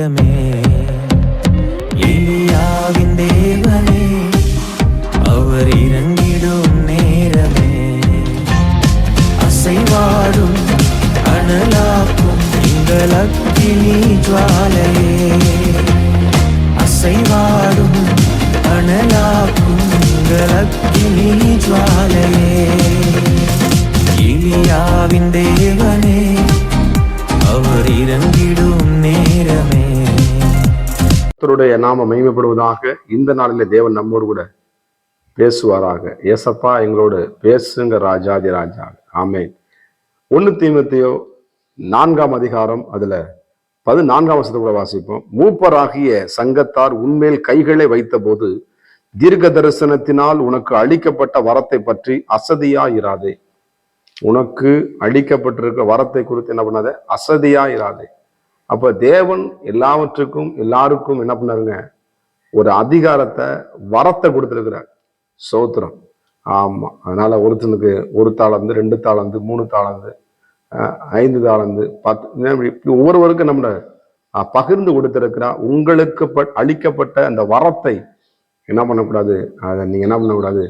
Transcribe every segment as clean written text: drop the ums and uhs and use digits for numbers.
நேரமே, எலியாவின் தேவனே அவர் இறங்கிடும் நேரமே, அசைவாடும் அனலாக்கும் எங்கள் அக்கினி ஜுவாலையே, அசைவாடும் அனலாக்கும் எங்கள் அக்கினி ஜுவாலையே, எலியாவின் தேவனே அவர் இறங்கிடும் நேரமே. கர்த்தருடைய நாம மகிமைப்படுவதாக. இந்த நாளிலே தேவன் நம்மோடு கூட பேசுவாராக. ஏசப்பா எங்களோடு பேசுங்க ராஜாதி ராஜா. ஆமென். 1 தீமோத்தேயு 4ஆம் அதிகாரம் அதுல 14ஆம் வசனத்தை கூட வாசிப்போம். மூப்பராகிய சங்கத்தார் உன்மேல் கைகளை வைத்த போது தீர்க்க தரிசனத்தினால் உனக்கு அளிக்கப்பட்ட வரத்தை பற்றி அசதியாயிராதே. உனக்கு அளிக்கப்பட்டிருக்க வரத்தை குறித்து என்ன பண்ணாத, அசதியாயிராதே. அப்ப தேவன் எல்லாவற்றுக்கும் எல்லாருக்கும் என்ன பண்ணாருங்க, ஒரு அதிகாரத்தை வரத்தை கொடுத்திருக்கிறார். சோத்திரம். ஆமா. அதனால ஒருத்தனுக்கு 1 தாளந்து 2 தாளந்து 3 தாளந்து 5 தாளந்து 10 ஒவ்வொருவருக்கும் நம்ம பகிர்ந்து கொடுத்திருக்கிறார். உங்களுக்கு அளிக்கப்பட்ட அந்த வரத்தை என்ன பண்ணக்கூடாது, அதை நீங்க என்ன பண்ணக்கூடாது,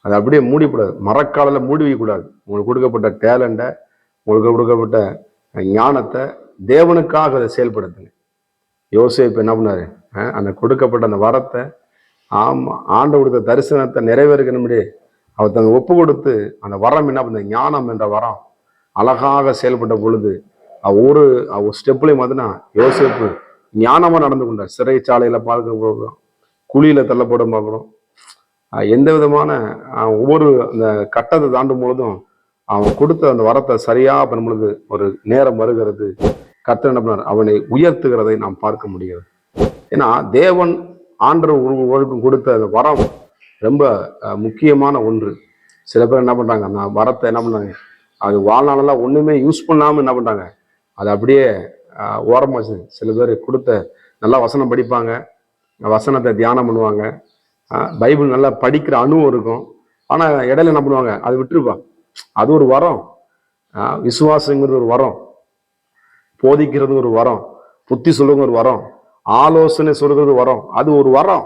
அதை அப்படியே மூடிக்கூடாது, மரக்காலில் மூடி வைக்கக்கூடாது. உங்களுக்கு கொடுக்கப்பட்ட டேலண்ட்டை, உங்களுக்கு கொடுக்கப்பட்ட ஞானத்தை தேவனுக்காக அதை செயல்படுத்துங்க. யோசேப்பு என்ன பண்ணாரு, அந்த கொடுக்கப்பட்ட அந்த வரத்தை ஆண்டு கொடுத்த தரிசனத்தை நிறைவேறுக்கணும்படி அவர் தன்னை ஒப்பு கொடுத்து அந்த வரம் என்ன பண்ண, ஞானம் என்ற வரம் அழகாக செயல்பட்ட பொழுது ஒரு ஸ்டெப்லையும் பார்த்தீங்கன்னா யோசேப்பு ஞானமா நடந்து கொண்டார். சிறைச்சாலையில பார்க்க போகிறோம், குழியில தள்ளப்பட பார்க்கிறோம். எந்த விதமான ஒவ்வொரு அந்த கட்டத்தை தாண்டும் பொழுதும் அவன் கொடுத்த அந்த வரத்தை சரியா பண்ணும் பொழுது ஒரு நேரம் வருகிறது, கர்த்தர் என்ன பண்ணார், அவனை உயர்த்துகிறதை நாம் பார்க்க முடியாது. ஏன்னா தேவன் ஆண்டவருக்கும் கொடுத்த அந்த வரம் ரொம்ப முக்கியமான ஒன்று. சில பேர் என்ன பண்றாங்க, அந்த வரத்தை என்ன பண்ணாங்க, அது வாழ்நாளெல்லாம் ஒண்ணுமே யூஸ் பண்ணாம என்ன பண்றாங்க, அது அப்படியே ஓரமா வச்சு. சில பேர் கொடுத்த நல்லா வசனம் படிப்பாங்க, வசனத்தை தியானம் பண்ணுவாங்க, பைபிள் நல்லா படிக்கிற அனுபவம் இருக்கும். ஆனா இடையில என்ன பண்ணுவாங்க, அதை விட்டுருப்பாங்க. அது ஒரு வரம். விசுவாசங்கிறது ஒரு வரம், போதிக்கிறது ஒரு வரம், புத்தி சொல்லுங்க ஒரு வரம், ஆலோசனை சொல்றது வரம். அது ஒரு வரம்.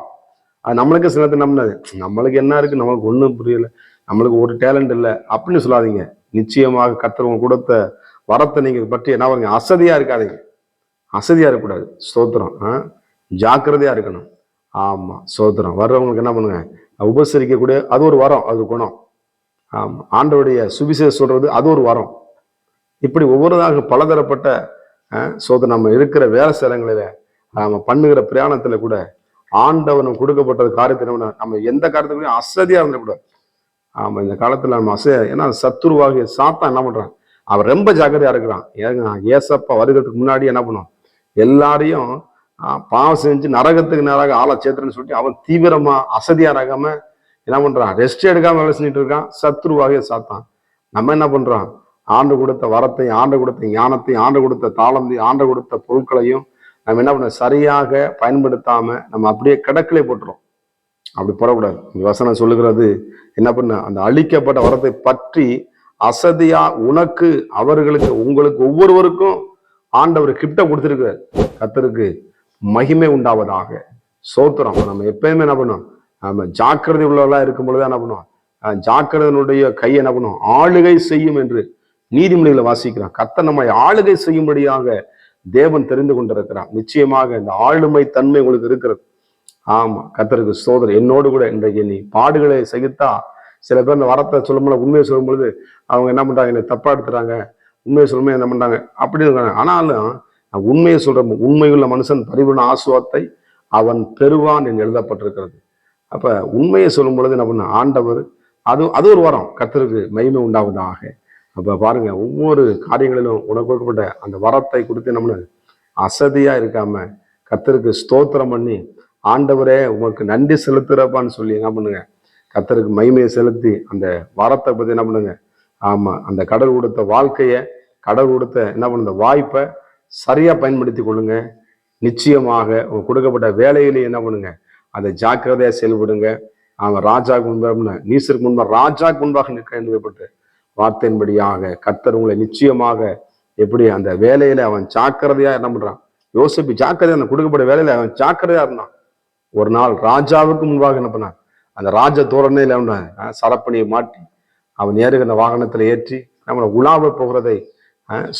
அது நம்மளுக்கு சில நம்மளுக்கு என்ன இருக்கு, நம்மளுக்கு ஒன்றும் புரியல, நம்மளுக்கு ஒரு டேலண்ட் இல்லை அப்படின்னு சொல்லாதீங்க. நிச்சயமாக கர்த்தர் கொடுத்த வரத்தை நீங்க பற்றி என்ன பண்ணுங்க, அசதியா இருக்காதீங்க. அசதியா இருக்கக்கூடாது. ஸ்தோத்திரம். ஜாக்கிரதையா இருக்கணும். ஆமா, ஸ்தோத்திரம். வர்றவங்களுக்கு என்ன பண்ணுங்க, உபசரிக்கக்கூடிய அது ஒரு வரம், அது குணம். ஆமா, ஆண்டவருடைய சுவிசேஷம் சொல்றது அது ஒரு வரம். இப்படி ஒவ்வொருதாக பலதரப்பட்ட சோதனை நம்ம இருக்கிற வேலை ஸ்தலங்களில நம்ம பண்ணுகிற பிரயாணத்துல கூட ஆண்டவனும் கொடுக்கப்பட்டது காரியத்தை நம்ம எந்த காரியத்துலையும் அசதியா இருந்துக்கூடாது. ஆமா, இந்த காலத்துல நம்ம ஏன்னா சத்துருவாகிய சாத்தான் என்ன பண்றான், அவன் ரொம்ப ஜாக்கிரதையா இருக்கிறான். ஏசப்பா வருகிறதுக்கு முன்னாடி என்ன பண்ணுவான், எல்லாரையும் பாவம் செஞ்சு நரகத்துக்கு நேராக ஆளை சேர்த்துன்னு சொல்லிட்டு அவன் தீவிரமா அசதியா இருக்காம என்ன பண்றான், ரெஸ்ட் எடுக்காம வேலை செஞ்சுட்டு இருக்கான். சத்துருவாகிய சாத்தான். நம்ம என்ன பண்றோம், ஆண்டு கொடுத்த வரத்தையும், ஆண்டு கொடுத்த ஞானத்தையும், ஆண்டு கொடுத்த தாளந்தையும், ஆண்டு கொடுத்த பொருட்களையும் நம்ம என்ன பண்ண, சரியாக பயன்படுத்தாம நம்ம அப்படியே கிடக்கிலே போட்டுறோம். அப்படி போடக்கூடாது. வசனம் சொல்லுகிறது என்ன பண்ண, அந்த அழிக்கப்பட்ட வரத்தை பற்றி அசதியா உனக்கு, அவர்களுக்கு, உங்களுக்கு ஒவ்வொருவருக்கும் ஆண்டவர் கிஃப்ட கொடுத்திருக்கிறார். கர்த்தருக்கு மகிமை உண்டாவதாக. சோத்திரம். நம்ம எப்பயுமே என்ன பண்ணுவோம், நம்ம ஜாக்கிரதை உள்ளவர்களா இருக்கும் பொழுதுதான் என்ன பண்ணுவோம், ஜாக்கிரதையினுடைய கை என்ன பண்ணுவோம், ஆளுகை செய்யும் என்று நீதிமொழிகளை வாசிக்கிறான். கர்த்தர் நம்மை ஆளுகை செய்யும்படியாக தேவன் தெரிந்து கொண்டிருக்கிறான். நிச்சயமாக இந்த ஆளுமை தன்மை உங்களுக்கு இருக்கிறது. ஆமா, கர்த்தருக்கு ஸ்தோத்திரம். என்னோடு கூட இன்றைக்கு நீ பாடுகளை சகித்தா, சில பேர் இந்த வரத்தை சொல்லும்போது, உண்மையை சொல்லும் பொழுது அவங்க என்ன பண்றாங்க, என்னை தப்பா எடுத்துறாங்க, உண்மையை சொல்லும்போது என்ன பண்றாங்க அப்படி இருக்காங்க. ஆனாலும் உண்மையை சொல்ற உண்மையுள்ள மனுஷன் பரிபூர்ண ஆசுவாத்தை அவன் பெறுவான் என்று எழுதப்பட்டிருக்கிறது. அப்ப உண்மையை சொல்லும் பொழுது என்ன பண்ண, ஆண்டவர் அது ஒரு வரம். கர்த்தருக்கு மகிமை உண்டாவதாக. அப்ப பாருங்க, ஒவ்வொரு காரியங்களிலும் உனக்கு கொடுக்கப்பட்ட அந்த வரத்தை கொடுத்து நம்ம அசதியா இருக்காம கர்த்தருக்கு ஸ்தோத்திரம் பண்ணி, ஆண்டவரே உமக்கு நன்றி செலுத்துறப்பான்னு சொல்லி என்ன பண்ணுங்க, கர்த்தருக்கு மகிமையை செலுத்தி அந்த வரத்தை பத்தி என்ன பண்ணுங்க. ஆமா, அந்த கடவுள் கொடுத்த வாழ்க்கைய, கடவுள் கொடுத்த என்ன பண்ணுற வாய்ப்பை சரியா பயன்படுத்தி கொள்ளுங்க. நிச்சயமாக கொடுக்கப்பட்ட வேலையிலே என்ன பண்ணுங்க, அதை ஜாக்கிரதையா செயல்படுங்க. அவன் ராஜாவுக்கு முன்பாக, நீசருக்கு முன்பாக, ராஜாவுக்கு முன்பாக நிற்க என்பது வார்த்தையின்படியாக கர்த்தர் உங்களை நிச்சயமாக எப்படி அந்த வேலையில அவன் ஜாக்கிரதையா என்ன பண்றான், யோசிப்பு ஜாக்கிரதையா அந்த கொடுக்கப்பட்ட வேலையில அவன் ஜாக்கிரதையா இருந்தான். ஒரு நாள் ராஜாவுக்கு முன்பாக என்ன பண்ணான், அந்த ராஜ தோரணையில அவன் சரப்பணியை மாட்டி அவன் ஏறுகிற வாகனத்துல ஏற்றி நம்மளை உலாவ போகிறதை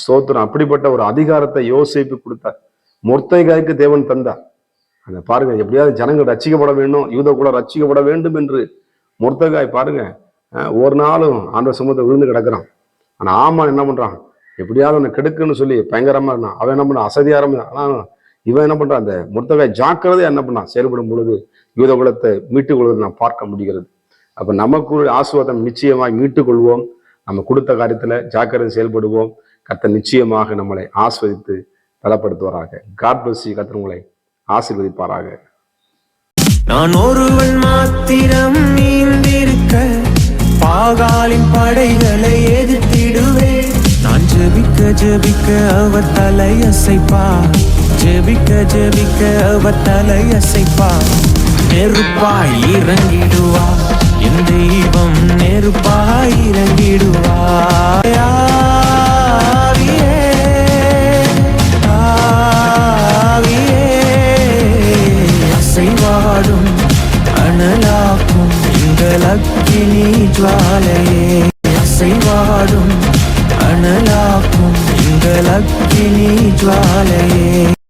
ஸ்தோத்திரம். அப்படிப்பட்ட ஒரு அதிகாரத்தை யோசிப்பு கொடுத்தார். மொர்தெகாய்க்கு தேவன் தந்தார். அந்த பாருங்க, எப்படியாவது ஜனங்கள் ரட்சிக்கப்பட வேண்டும், யூத கூட ரட்சிக்கப்பட வேண்டும் என்று மொர்தெகாய் பாருங்க ஒரு நாளும் ஆண்டவர் சமூகத்தை விழுந்து கிடக்குறான். ஆனா ஆமான் என்ன பண்றான், எப்படியாவது அவனை கெடுக்குன்னு சொல்லி பயங்கரமா இருந்தான். அவன் என்ன பண்ணான், அசதியாரம். ஆனா இவன் என்ன பண்றான், அந்த மொர்தெகாய் ஜாக்கிரதையா என்ன பண்ணான், செயல்படும் பொழுது யூத குலத்தை மீட்டுக் கொள்வதை நான் பார்க்க முடிகிறது. அப்ப நமக்கு ஆசீர்வாதம் நிச்சயமாக மீட்டுக் கொள்வோம். நம்ம கொடுத்த காரியத்துல ஜாக்கிரதை செயல்படுவோம். கர்த்தர் நிச்சயமாக நம்மளை ஆஸ்வதித்து பலப்படுத்துவாராக. God bless you. கர்த்தர் உங்களை ஆசீர்வதிப்பாராக. நான் ஒருவன் மாத்திரம் நீந்திருக்க பாகாலின் படைகளை எதிர்த்திடுவேன். நான் ஜெபிக்க ஜெபிக்க அவர் தலையசைப்பார், ஜெபிக்க ஜெபிக்க அவர் தலையசைப்பார். நெருப்பாய் இறங்கிடுவார் என் தெய்வம், நெருப்பாய் இறங்கிடுவார். ஆவியே, ஆவியே, அசைவாடும் அனலாக்கும் எங்கள் அக்கினி ஜுவாலையே, அசைவாடும் அனலாக்கும் எங்கள் அக்கினி ஜுவாலையே.